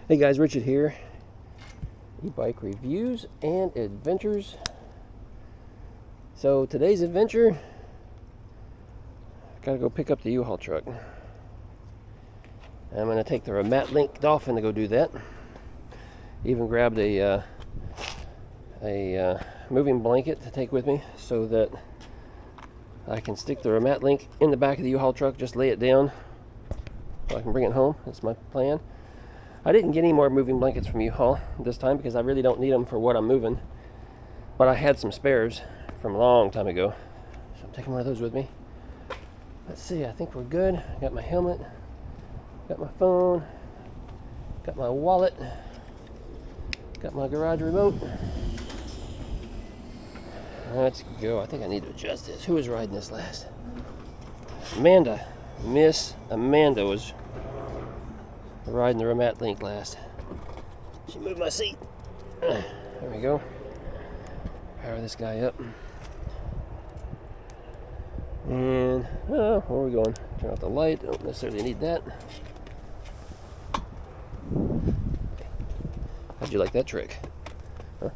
Hey guys, Richard here. E-bike reviews and adventures. So today's adventure, gotta go pick up the Uhaul truck. I'm gonna take the Mat Link Dolphin to go do that. Even grabbed a moving blanket to take with me so that I can stick the Mat Link in the back of the Uhaul truck, just lay it down so I can bring it home. That's my plan. I didn't get any more moving blankets from Uhaul this time because I really don't need them for what I'm moving. But I had some spares from a long time ago, so I'm taking one of those with me. Let's see, I think we're good. I got my helmet, got my phone, got my wallet, got my garage remote. Let's go. I think I need to adjust this. Who was riding this last? Amanda. Miss Amanda was riding the Mat Link last. She moved my seat. There we go. Power this guy up. And, where are we going? Turn off the light. Don't necessarily need that. How'd you like that trick? Huh?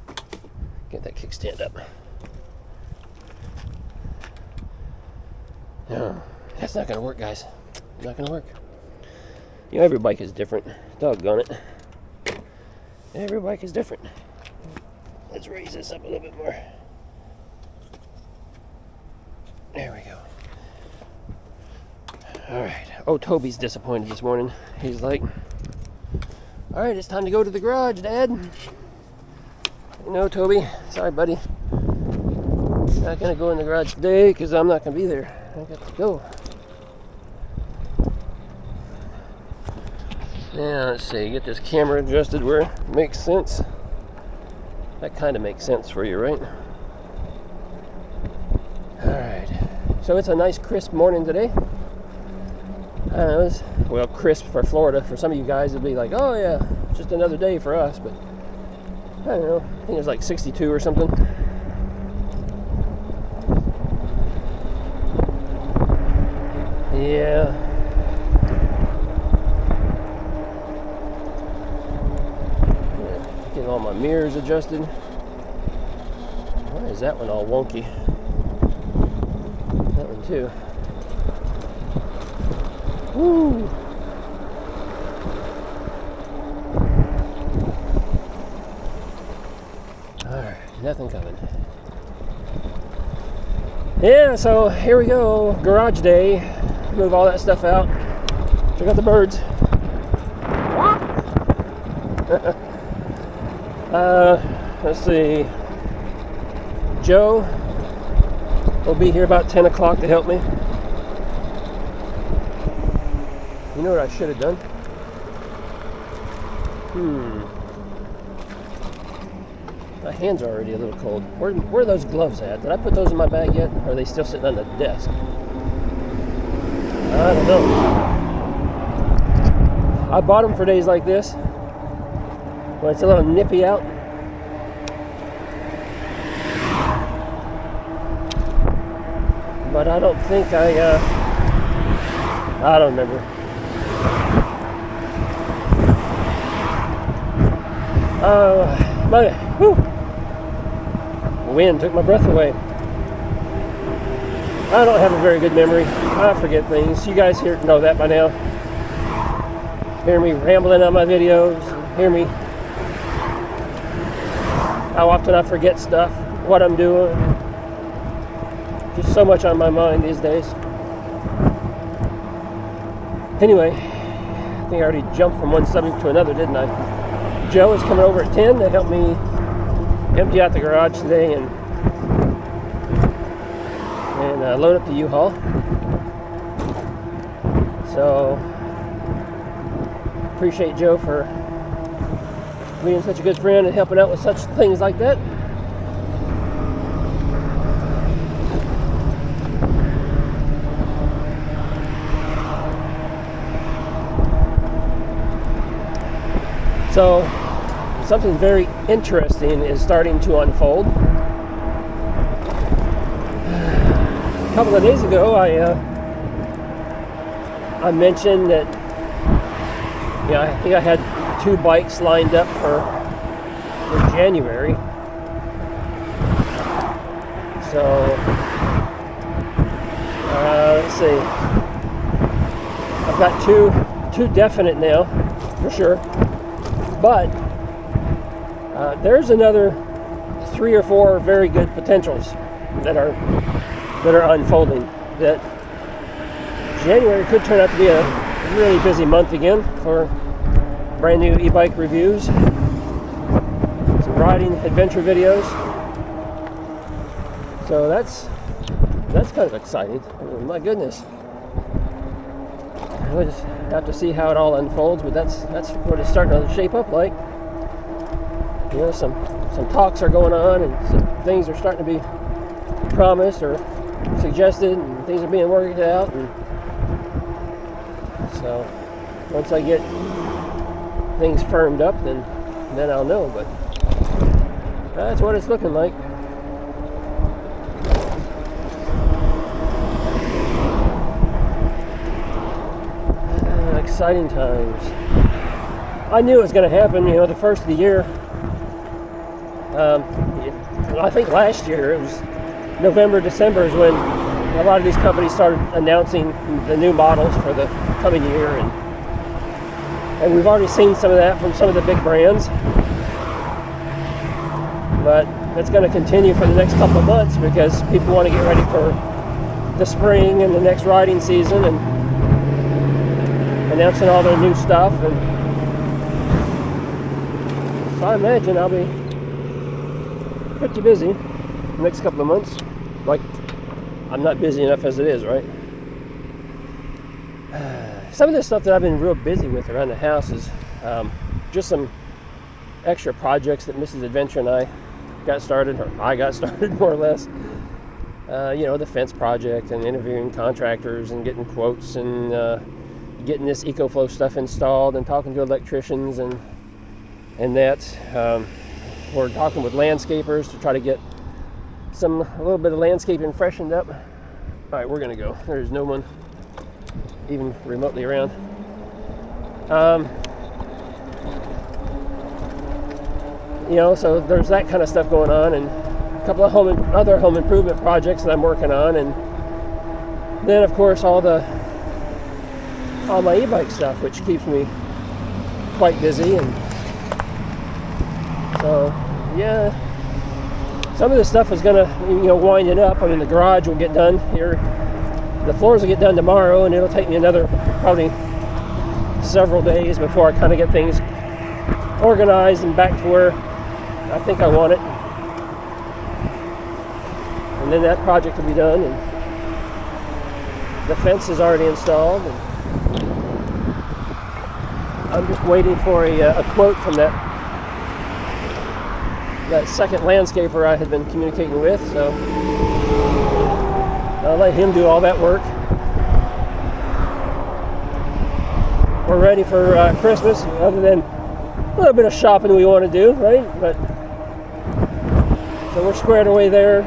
Get that kickstand up. No, that's not going to work, guys. Not going to work. You know, every bike is different. Doggone it. Every bike is different. Let's raise this up a little bit more. There we go. Alright. Oh, Toby's disappointed this morning. He's like, alright, it's time to go to the garage, Dad. No, Toby. Sorry, buddy. Not going to go in the garage today because I'm not going to be there. I got to go. Now, let's see, get this camera adjusted where it makes sense. That kind of makes sense for you, right? Alright, so it's a nice crisp morning today. I don't know, it's, well, crisp for Florida. For some of you guys, it'll be like, oh yeah, just another day for us, but I don't know, I think it's like 62 or something. Yeah. Get all my mirrors adjusted. Why is that one all wonky? That one too. Woo! Alright, nothing coming. Yeah, so here we go. Garage day. Move all that stuff out. Check out the birds. Let's see. Joe will be here about 10 o'clock to help me. You know what I should have done? My hands are already a little cold. Where are those gloves at? Did I put those in my bag yet? Or are they still sitting on the desk? I don't know. I bought them for days like this, when it's a little nippy out. But I don't think I don't remember. Wind took my breath away. I don't have a very good memory. I forget things. You guys here know that by now. Hear me rambling on my videos. Hear me. How often I forget stuff. What I'm doing. Just so much on my mind these days. Anyway, I think I already jumped from one subject to another, didn't I? Joe is coming over at 10 to help me empty out the garage today and load up the U-Haul. So, appreciate Joe for being such a good friend and helping out with such things like that. So, something very interesting is starting to unfold. A couple of days ago, I mentioned that, I think I had 2 bikes lined up for January. So let's see. I've got two definite now, for sure. But there's another 3 or 4 very good potentials that are unfolding. That January could turn out to be a really busy month again for brand new e-bike reviews, some riding adventure videos. So that's kind of exciting. Oh, my goodness. We'll just have to see how it all unfolds, but that's what it's starting to shape up like. You know, some talks are going on, and some things are starting to be promised or suggested, and things are being worked out. And so once I get things firmed up, then I'll know. But that's what it's looking like. Exciting times. I knew it was going to happen. You know, the first of the year. I think last year it was November, December is when a lot of these companies started announcing the new models for the coming year, and we've already seen some of that from some of the big brands. But it's going to continue for the next couple of months because people want to get ready for the spring and the next riding season and announcing all their new stuff. And so I imagine I'll be pretty busy the next couple of months. Like, I'm not busy enough as it is, right? Some of the stuff that I've been real busy with around the house is just some extra projects that Mrs. Adventure and I got started, or I got started more or less. You know, the fence project and interviewing contractors and getting quotes and getting this EcoFlow stuff installed and talking to electricians and that. We're talking with landscapers to try to get a little bit of landscaping freshened up. All right, we're gonna go. There's no one even remotely around. You know, so there's that kind of stuff going on, and a couple of other home improvement projects that I'm working on, and then of course all my e-bike stuff, which keeps me quite busy. And so yeah, some of this stuff is gonna, you know, wind it up. I mean, the garage will get done here. The floors will get done tomorrow, and it'll take me another probably several days before I kind of get things organized and back to where I think I want it. And then that project will be done, and the fence is already installed. And I'm just waiting for a quote from that second landscaper I had been communicating with, so I'll let him do all that work. We're ready for Christmas, other than a little bit of shopping we want to do, right? But so we're squared away there,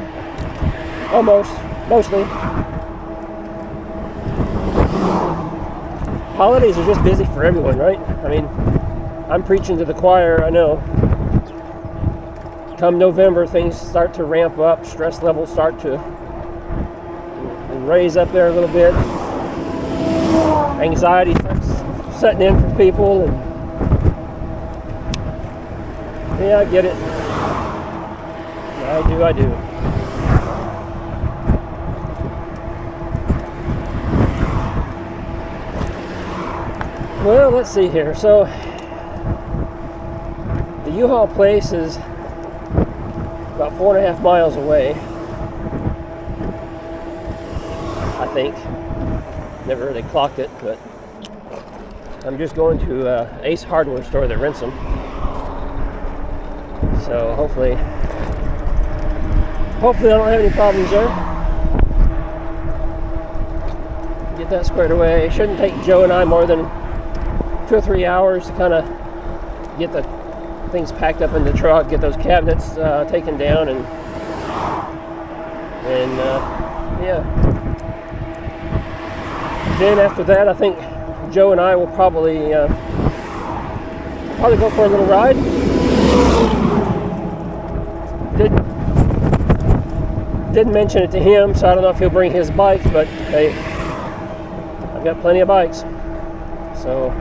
mostly. Holidays are just busy for everyone, right? I mean, I'm preaching to the choir, I know. Come November, things start to ramp up, stress levels start to raise up there a little bit. Anxiety starts setting in for people, and yeah, I get it. I do. Well, let's see here. So the Uhaul place is about 4.5 miles away, I think. Never really clocked it, but I'm just going to Ace Hardware store that rents them. So hopefully I don't have any problems there. Get that squared away. It shouldn't take Joe and I more than 2 or 3 hours to kind of get the things packed up in the truck, get those cabinets taken down, and yeah. Then after that, I think Joe and I will probably probably go for a little ride. Didn't mention it to him, so I don't know if he'll bring his bike, but hey, I've got plenty of bikes. So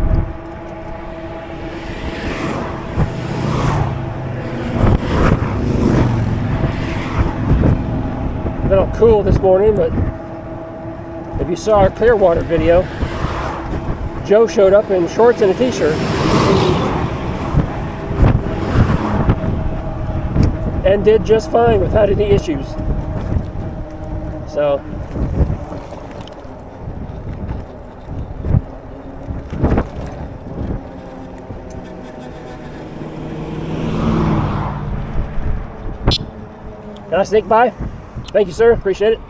a little cool this morning, but if you saw our Clearwater video, Joe showed up in shorts and a t-shirt and did just fine without any issues. So can I sneak by? Thank you, sir. Appreciate it.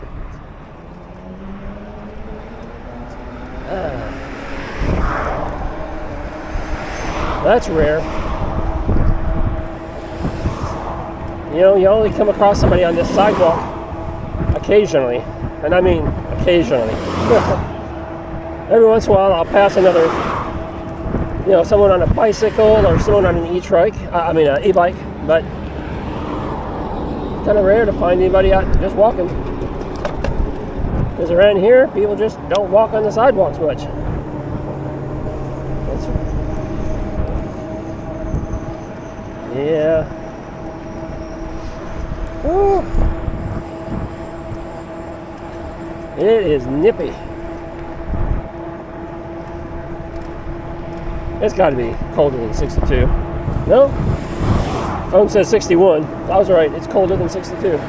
That's rare. You know, you only come across somebody on this sidewalk occasionally, and I mean occasionally. Every once in a while I'll pass another, you know, someone on a bicycle or someone on an e-trike, e-bike, but it's kind of rare to find anybody out just walking. Because around here, people just don't walk on the sidewalks much. Yeah. Woo. It is nippy. It's got to be colder than 62. No? Phone says 61. I was right. It's colder than 62.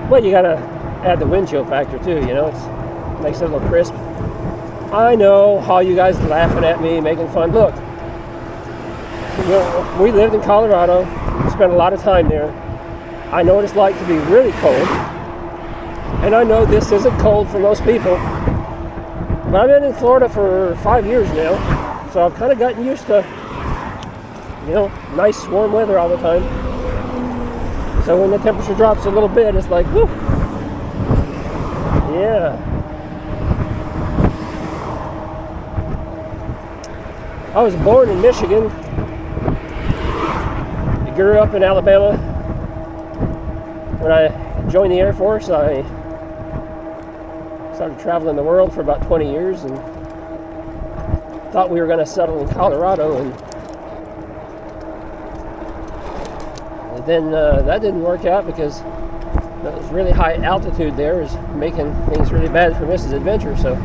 Well, you got to add the wind chill factor too, you know. It makes it a little crisp. I know how you guys are laughing at me, making fun. Look, you know, we lived in Colorado, spent a lot of time there. I know what it's like to be really cold, and I know this isn't cold for most people. But I've been in Florida for 5 years now, so I've kind of gotten used to, you know, nice warm weather all the time. So when the temperature drops a little bit, it's like, whoo, yeah. I was born in Michigan. I grew up in Alabama. When I joined the Air Force, I started traveling the world for about 20 years and thought we were going to settle in Colorado, and then that didn't work out because it was really high altitude there is making things really bad for Mrs. Adventure, so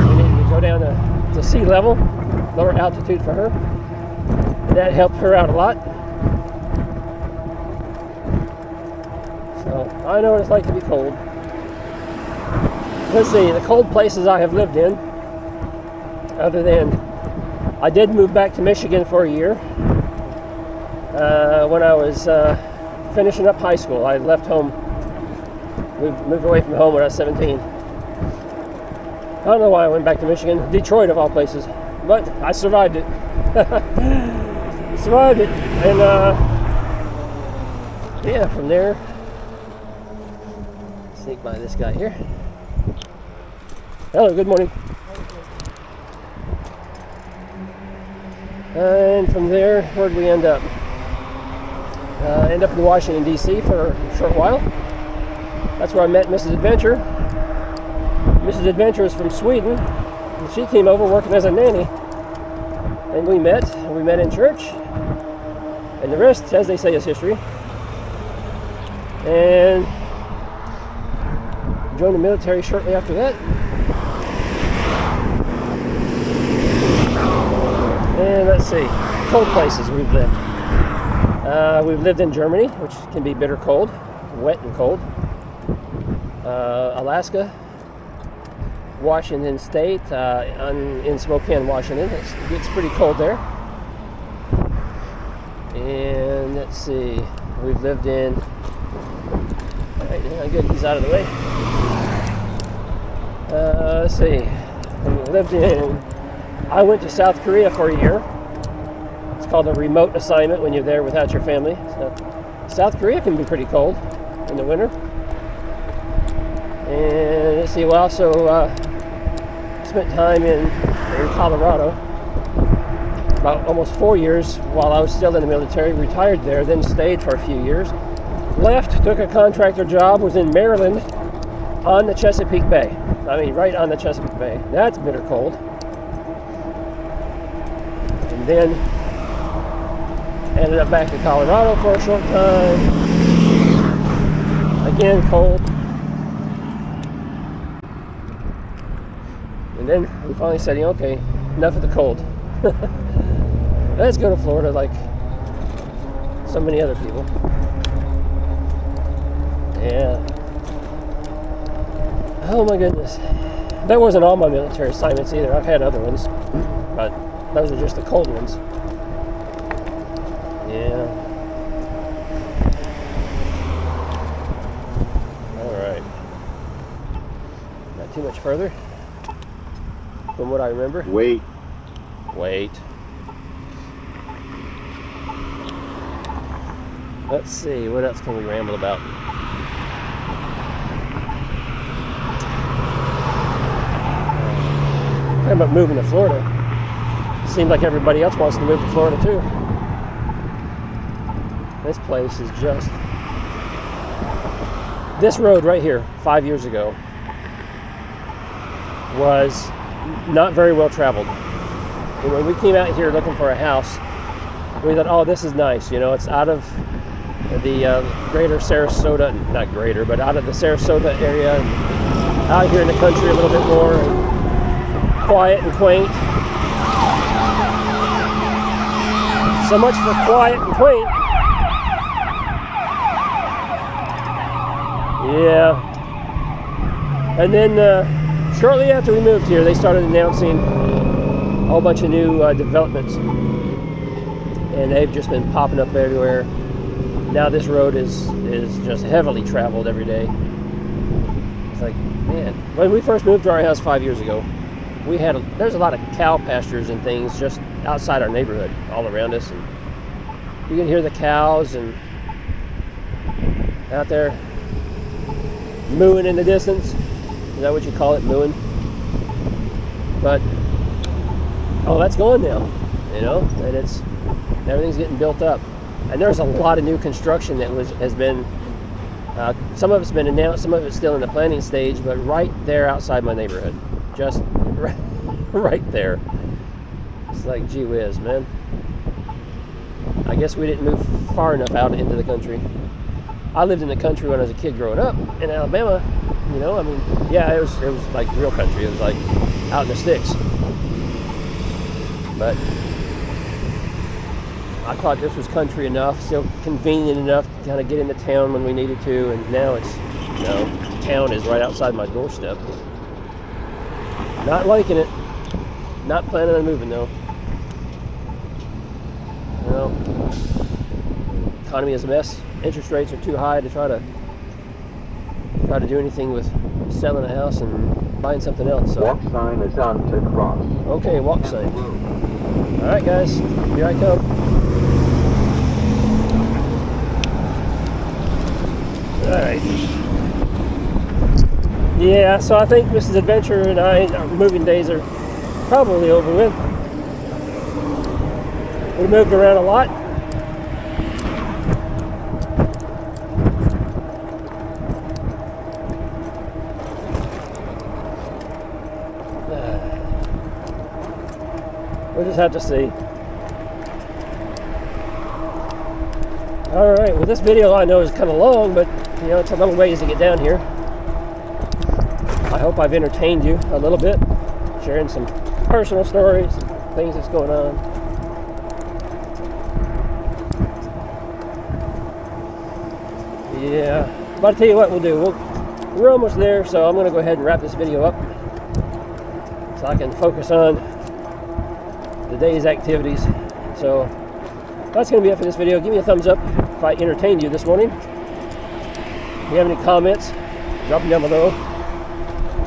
we needed to go down to sea level, lower altitude for her, and that helped her out a lot. So I know what it's like to be cold. Let's see, the cold places I have lived in, other than I did move back to Michigan for a year when I was finishing up high school. I left home, moved away from home when I was 17. I don't know why I went back to Michigan, Detroit of all places, but I survived it. Survived it, and yeah, from there, sneak by this guy here. Hello, good morning. And from there, where'd we end up? End up in Washington, D.C. for a short while. That's where I met Mrs. Adventure. Mrs. Adventure is from Sweden, and she came over working as a nanny. And we met in church, and the rest, as they say, is history. And joined the military shortly after that. And let's see, cold places we've lived. We've lived in Germany, which can be bitter cold, wet and cold. Alaska, Washington State, in Spokane, Washington. It gets pretty cold there. And let's see, we've lived in, all right, good, he's out of the way. Let's see, I went to South Korea for a year. It's called a remote assignment when you're there without your family. So, South Korea can be pretty cold in the winter. And let's see, we also spent time in Colorado, about almost 4 years while I was still in the military, retired there, then stayed for a few years, left, took a contractor job, was in Maryland on the Chesapeake Bay. I mean, right on the Chesapeake Bay. That's bitter cold. And then ended up back to Colorado for a short time. Again, cold. And then we finally said, okay, enough of the cold. Let's go to Florida like so many other people. Yeah. Oh my goodness. That wasn't all my military assignments either. I've had other ones, but those are just the cold ones. Yeah. All right. Not too much further from what I remember. Wait. Let's see, what else can we ramble about? Talking about moving to Florida. Seems like everybody else wants to move to Florida too. This place is just... This road right here, 5 years ago, was not very well traveled. And when we came out here looking for a house, we thought, oh, this is nice. You know, it's out of the greater Sarasota, not greater, but out of the Sarasota area, and out here in the country a little bit more, and quiet and quaint. So much for quiet and quaint. Yeah. And then shortly after we moved here, they started announcing a whole bunch of new developments. And they've just been popping up everywhere. Now this road is just heavily traveled every day. It's like, man, when we first moved to our house 5 years ago, there's a lot of cow pastures and things just outside our neighborhood, all around us, and you can hear the cows and out there mooing in the distance. Is that what you call it, mooing? But oh, that's gone now, you know, and everything's getting built up, and there's a lot of new construction that has been. Some of it's been announced, some of it's still in the planning stage, but right there outside my neighborhood, just right there. It's like, gee whiz, man. I guess we didn't move far enough out into the country. I lived in the country when I was a kid growing up in Alabama. You know, I mean, yeah, it was like real country. It was like out in the sticks. But I thought this was country enough, still convenient enough to kind of get into town when we needed to, and now it's, you know, town is right outside my doorstep. Not liking it. Not planning on moving though. You know, economy is a mess. Interest rates are too high to try to do anything with selling a house and buying something else. So. Walk sign is on to cross. Okay, walk sign. All right, guys, here I come. All right. Yeah, so I think Mrs. Adventure and our moving days are probably over with. We moved around a lot. We'll just have to see. All right, well, this video I know is kind of long, but you know, it's a little ways to get down here. I hope I've entertained you a little bit, sharing some personal stories and things that's going on. Yeah, but I'll tell you what we'll do. We're almost there, so I'm going to go ahead and wrap this video up so I can focus on the day's activities. So that's going to be it for this video. Give me a thumbs up if I entertained you this morning. If you have any comments, drop them down below.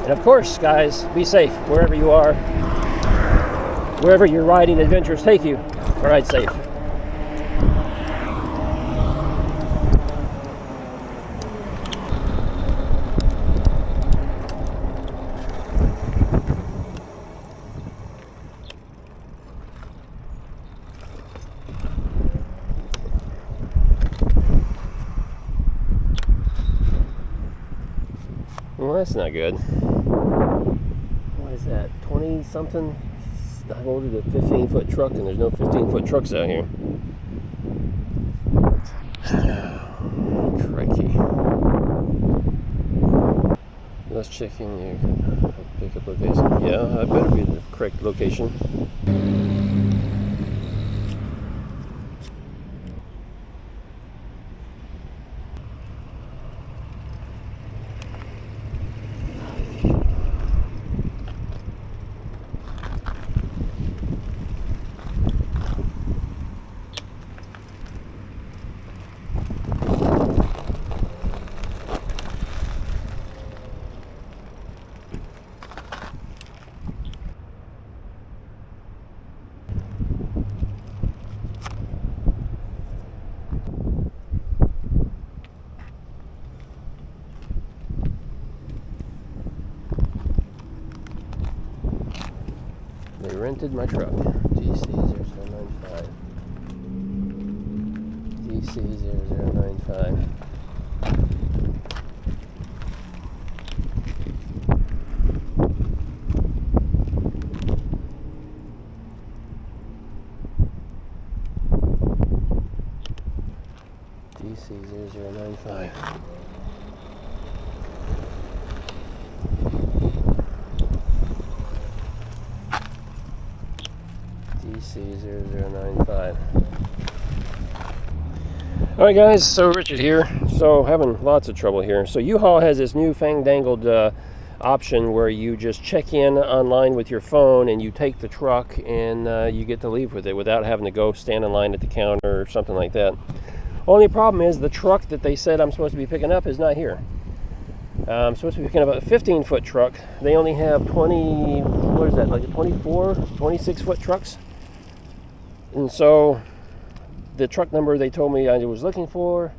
And of course, guys, be safe wherever you are. Wherever your riding adventures take you, ride safe. that's not good. What is that? 20 something? I've ordered a 15-foot truck and there's no 15-foot trucks out here. Crikey. Let's check in your pickup location. Yeah, I better be the correct location. They rented my truck. DC0095. DC0095. DC0095. DC0095. Alright guys, so Richard here. So having lots of trouble here. So Uhaul has this new fandangled option where you just check in online with your phone and you take the truck and you get to leave with it without having to go stand in line at the counter or something like that. Only problem is the truck that they said I'm supposed to be picking up is not here. I'm supposed to be picking up a 15-foot truck. They only have 20, what is that, like a 24, 26-foot trucks? And so the truck number they told me I was looking for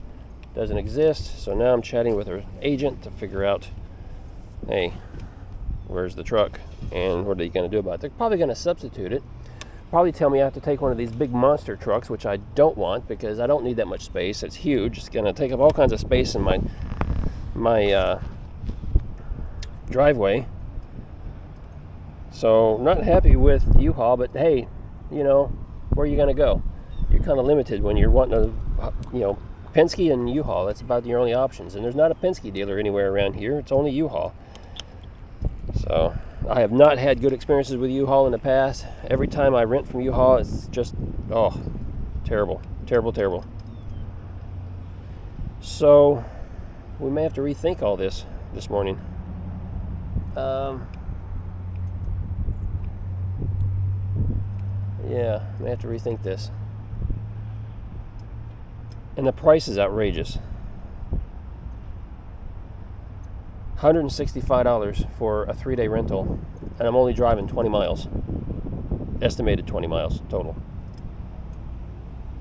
doesn't exist. So now I'm chatting with her agent to figure out, hey, where's the truck and what are they going to do about it? They're probably going to substitute it. Probably tell me I have to take one of these big monster trucks, which I don't want because I don't need that much space. It's huge. It's going to take up all kinds of space in my driveway. So not happy with U-Haul, but hey, you know, where are you going to go? You're kind of limited when you're wanting to, you know, Penske and U-Haul. That's about your only options. And there's not a Penske dealer anywhere around here. It's only U-Haul. So I have not had good experiences with U-Haul in the past. Every time I rent from U-Haul, it's just, oh, terrible, terrible, terrible. So we may have to rethink all this morning. Yeah, I may have to rethink this. And the price is outrageous. $165 for a 3-day rental, and I'm only driving 20 miles. Estimated 20 miles total.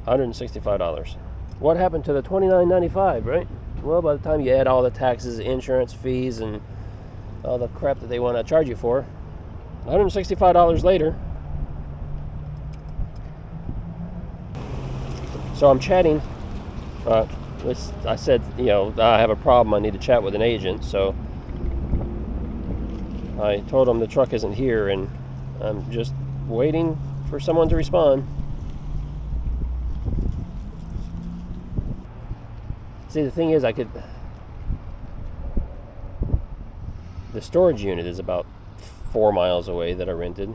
$165. What happened to the $29.95, right? Well, by the time you add all the taxes, insurance, fees, and all the crap that they want to charge you for, $165 later. So I'm chatting. I said, you know, I have a problem. I need to chat with an agent. So I told him the truck isn't here, and I'm just waiting for someone to respond. See, the thing is, the storage unit is about 4 miles away that I rented.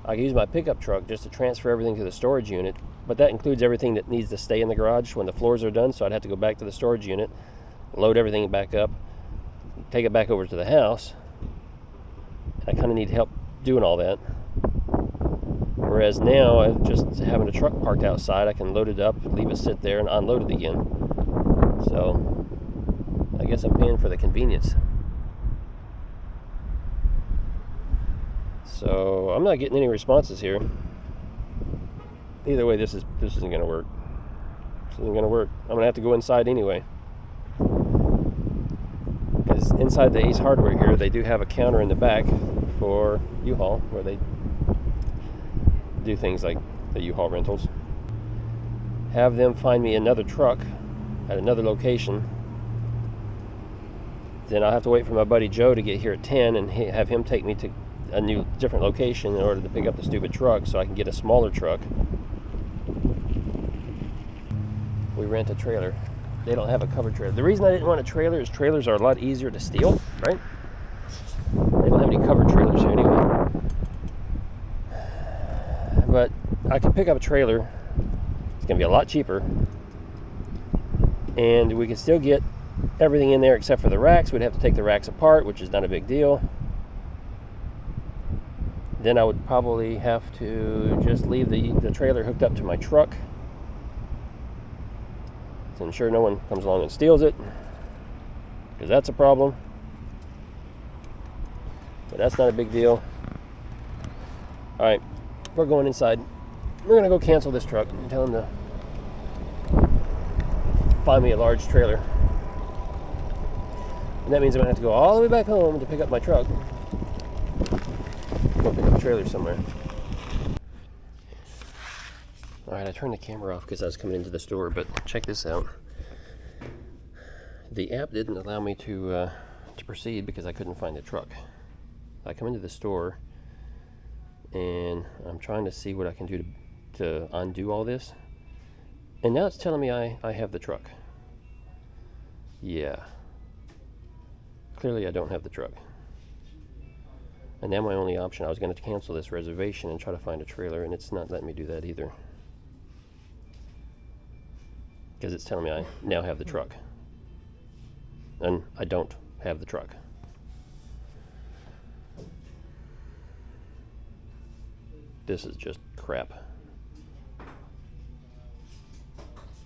I could use my pickup truck just to transfer everything to the storage unit, but that includes everything that needs to stay in the garage when the floors are done, so I'd have to go back to the storage unit, load everything back up, take it back over to the house. I kind of need help doing all that. Whereas now, just having a truck parked outside, I can load it up, leave it sit there, and unload it again. So I guess I'm paying for the convenience. So I'm not getting any responses here. Either way, this isn't going to work. This isn't going to work. I'm going to have to go inside anyway. Because inside the Ace Hardware here, they do have a counter in the back for U-Haul where they do things like the U-Haul rentals. Have them find me another truck at another location then I'll have to wait for my buddy Joe to get here at 10 and have him take me to a different location in order to pick up the stupid truck so I can get a smaller truck. We rent a trailer. They don't have a covered trailer. The reason I didn't want a trailer is trailers are a lot easier to steal, right? They don't have any covered trailers here anyway. But I can pick up a trailer. It's going to be a lot cheaper. And we can still get everything in there except for the racks. We'd have to take the racks apart, which is not a big deal. Then I would probably have to just leave the trailer hooked up to my truck to ensure no one comes along and steals it, because that's a problem. But that's not a big deal. All right, we're going inside. We're gonna go cancel this truck and tell them to find me a large trailer. And that means I'm gonna have to go all the way back home to pick up my truck. Go pick up a trailer somewhere. Alright, I turned the camera off because I was coming into the store, but check this out. The app didn't allow me to proceed because I couldn't find the truck. I come into the store and I'm trying to see what I can do to undo all this. And now it's telling me I have the truck. Yeah. Clearly I don't have the truck. And now my only option, I was going to cancel this reservation and try to find a trailer, and it's not letting me do that either. Because it's telling me I now have the truck. And I don't have the truck. This is just crap.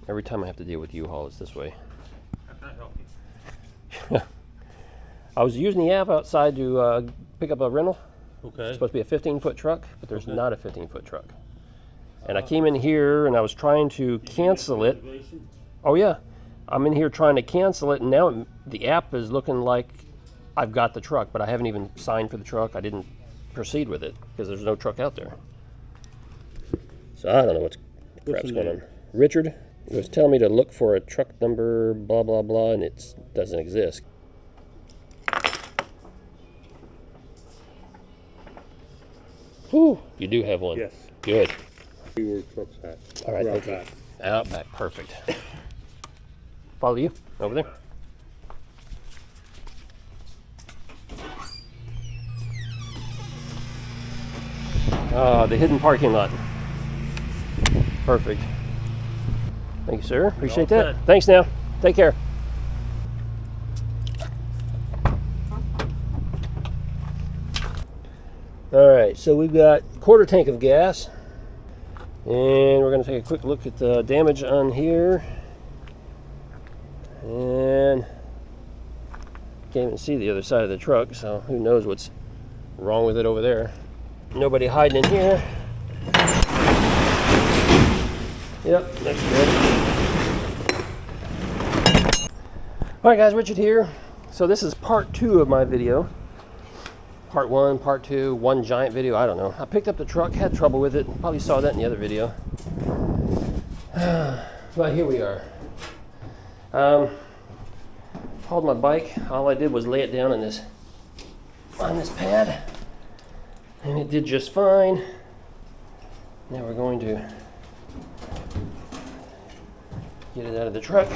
Every time I have to deal with Uhaul, it's this way. How can I help you? I was using the app outside to pick up a rental. Okay. It's supposed to be a 15-foot truck, but there's not a 15-foot truck. And I came in here and I was trying to cancel it. Oh yeah, I'm in here trying to cancel it, and now the app is looking like I've got the truck, but I haven't even signed for the truck. I didn't proceed with it because there's no truck out there. So I don't know what's crap's going on. Richard was telling me to look for a truck number, blah, blah, blah, and it doesn't exist. Whew, you do have one. Yes. Good. See where truck's at. All right, We're thank you. out back. Out back, perfect. Follow you over there. The hidden parking lot. Perfect. Thank you, sir. Appreciate that. set. Thanks now. Take care. All right, so we've got a quarter tank of gas, and we're going to take a quick look at the damage on here. And can't even see the other side of the truck, so who knows what's wrong with it over there. Nobody hiding in here. Yep, that's good. All right, guys, Richard here. So this is part 2 of my video. Part 1, part 2, one giant video, I don't know. I picked up the truck, had trouble with it. Probably saw that in the other video. But here we are. Hauled my bike. All I did was lay it down on this pad, and it did just fine. Now we're going to get it out of the truck.